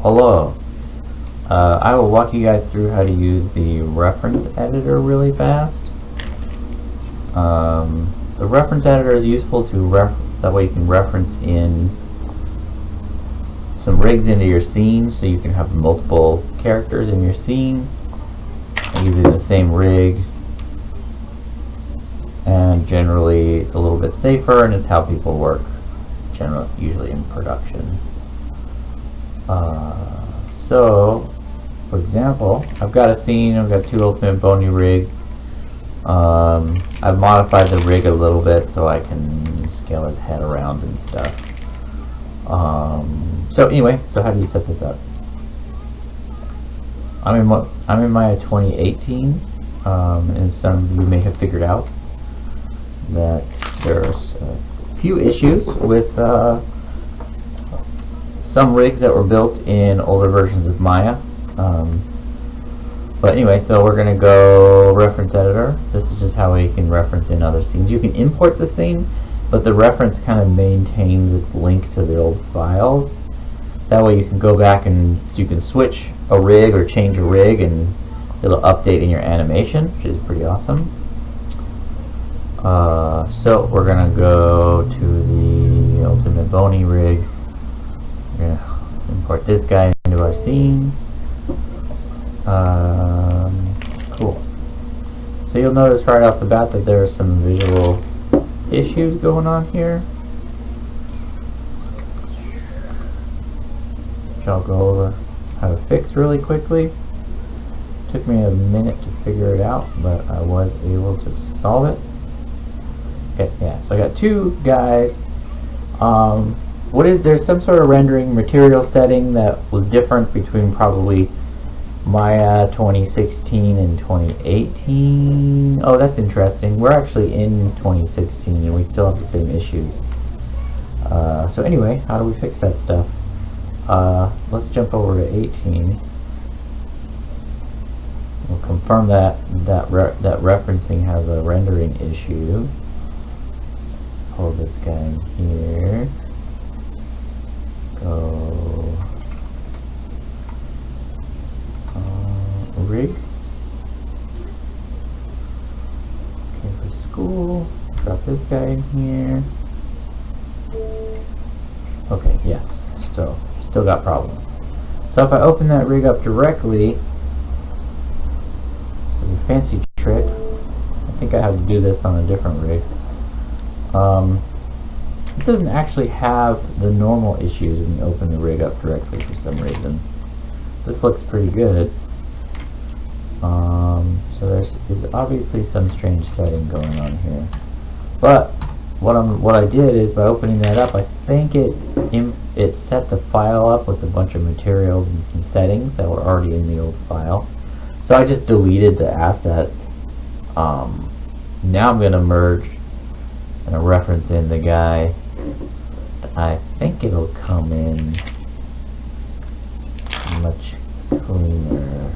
Hello. I will walk you guys through how to use the reference editor really fast. The reference editor is useful to that way you can reference in some rigs into your scene, so you can have multiple characters in your scene using the same rig. And generally, it's a little bit safer, and it's how people work, usually in production. So, for example, I've got a scene. I've got two ultimate bony rigs. I've modified the rig a little bit so I can scale his head around and stuff. So anyway, so how do you set this up? I'm in my 2018, and some of you may have figured out that there's a few issues with some rigs that were built in older versions of Maya. But anyway, so we're going to go reference editor. This is just how we can reference in other scenes. You can import the scene, but the reference kind of maintains its link to the old files. That way you can go back and so you can switch a rig or change a rig and it'll update in your animation, which is pretty awesome. So we're going to go to the ultimate bony rig. We're going to import this guy into our scene. Cool. So you'll notice right off the bat that there are some visual issues going on here, which I'll go over how to fix really quickly. Took me a minute to figure it out, but I was able to solve it. Okay, yeah, so I got two guys. There's some sort of rendering material setting that was different between probably Maya 2016 and 2018. Oh, that's interesting. We're actually in 2016 and we still have the same issues. So anyway, how do we fix that stuff? Let's jump over to 18. We'll confirm that referencing has a rendering issue. Let's pull this guy in here. Go rigs. Okay, for school, drop this guy in here. Okay, yes. So still got problems. So if I open that rig up directly, so the fancy trick. I think I have to do this on a different rig. It doesn't actually have the normal issues when you open the rig up directly for some reason. This looks pretty good. So there's obviously some strange setting going on here. But what I did is by opening that up, I think it set the file up with a bunch of materials and some settings that were already in the old file. So I just deleted the assets. Now I'm going to merge and reference in the guy. I think it'll come in much cleaner.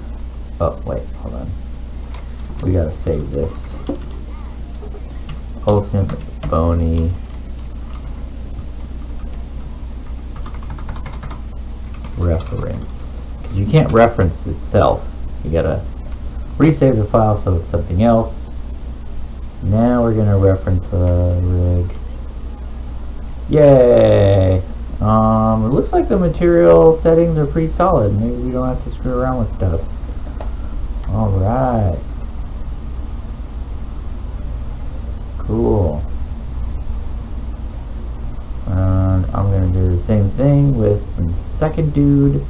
Oh, wait, hold on. We gotta save this. Ultimate bony reference. Because you can't reference itself. So you gotta resave the file so it's something else. Now we're gonna reference the rig. Yay! It looks like the material settings are pretty solid. Maybe we don't have to screw around with stuff. Alright. Cool. And I'm going to do the same thing with the second dude.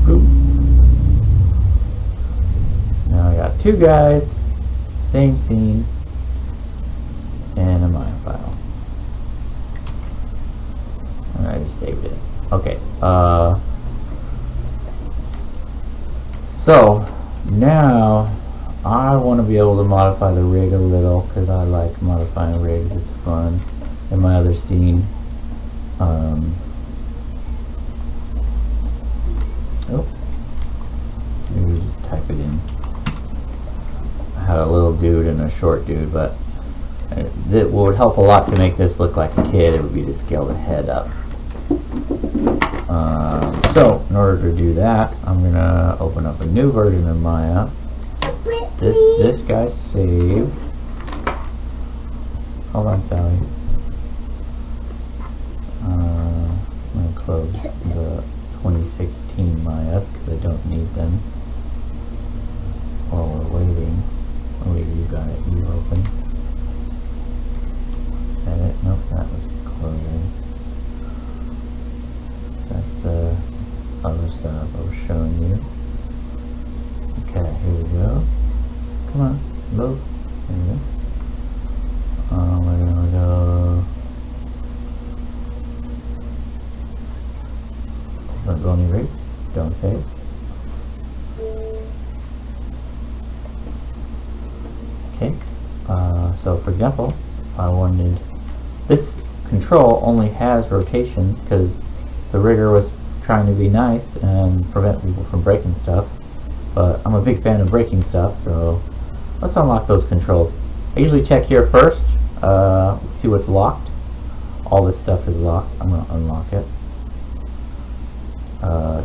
Boop. Now I got two guys, same scene, and a Maya file. And I just saved it. Okay. So now I want to be able to modify the rig a little because I like modifying rigs. It's fun. In my other scene, maybe just type it in. I had a little dude and a short dude, but it would help a lot to make this look like a kid. It would be to scale the head up. So in order to do that, I'm gonna open up a new version of Maya. This guy's saved. Hold on, Sally. I'm gonna close the 2016 Mayas because I don't need them while we're waiting. Oh wait, you got it. You open. Is that it? Nope, that was closing. That's the other setup I was showing you. Okay, here we go. Come on, move. There we go. We're gonna go. Open bony rig. Don't save. Okay. So for example, I wanted this control only has rotation because the rigger was trying to be nice and prevent people from breaking stuff, but I'm a big fan of breaking stuff, so let's unlock those controls. I usually check here first, see what's locked. All this stuff is locked. I'm going to unlock it.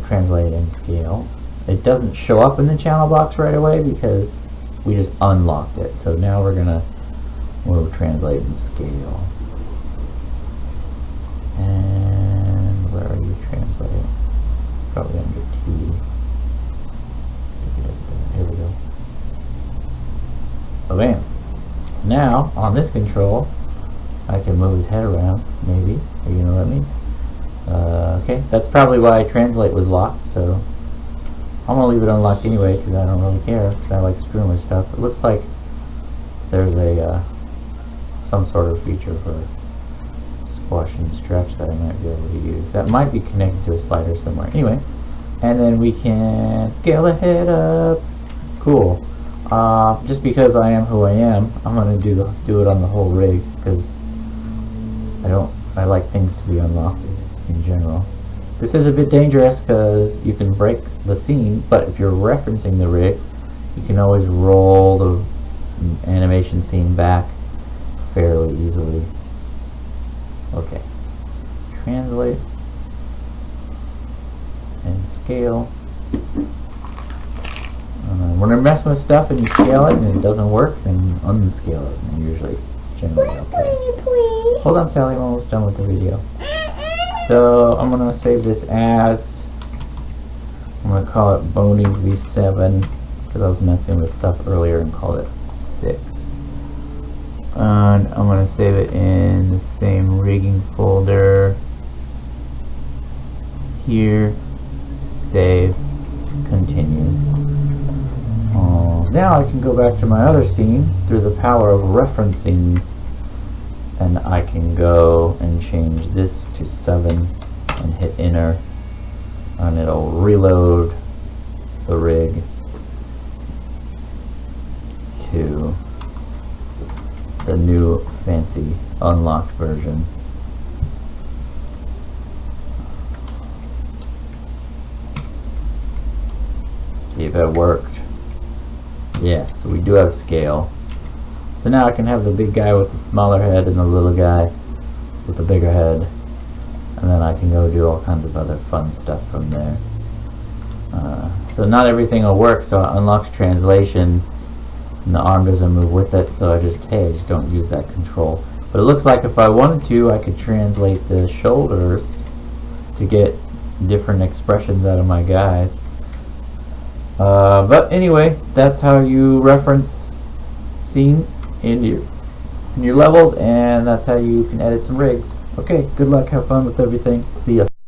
Translate and scale. It doesn't show up in the channel box right away because we just unlocked it. So now we're going to move translate and scale. And where are you translating? Probably under T. Here we go. Oh, bam. Now, on this control, I can move his head around, maybe. Are you going to let me? Okay, that's probably why translate was locked, so I'm going to leave it unlocked anyway because I don't really care because I like screwing with stuff. It looks like there's a some sort of feature for squash and stretch that I might be able to use. That might be connected to a slider somewhere. Anyway, and then we can scale the head up. Cool. Just because I am who I am, I'm going to do it on the whole rig because I like things to be unlocked in general. This is a bit dangerous because you can break the scene, but if you're referencing the rig, you can always roll the animation scene back fairly easily. Okay. Translate and scale. When you're messing with stuff and you scale it and it doesn't work, then unscale it, and usually generally okay. Hold on, Sally, I'm almost done with the video. So I'm going to save this as, I'm going to call it Bony V7 because I was messing with stuff earlier and called it 6. And I'm going to save it in the same rigging folder. Here, save, continue. Now I can go back to my other scene through the power of referencing, and I can go and change this to 7 and hit enter, and it'll reload the rig to the new fancy unlocked version. See if it worked. Yes, we do have scale. So now I can have the big guy with the smaller head and the little guy with the bigger head. And then I can go do all kinds of other fun stuff from there. So not everything will work, so it unlocks translation and the arm doesn't move with it, so I just don't use that control. But it looks like if I wanted to, I could translate the shoulders to get different expressions out of my guys. But anyway, that's how you reference scenes in your levels, and that's how you can edit some rigs. Okay, good luck, have fun with everything. See ya.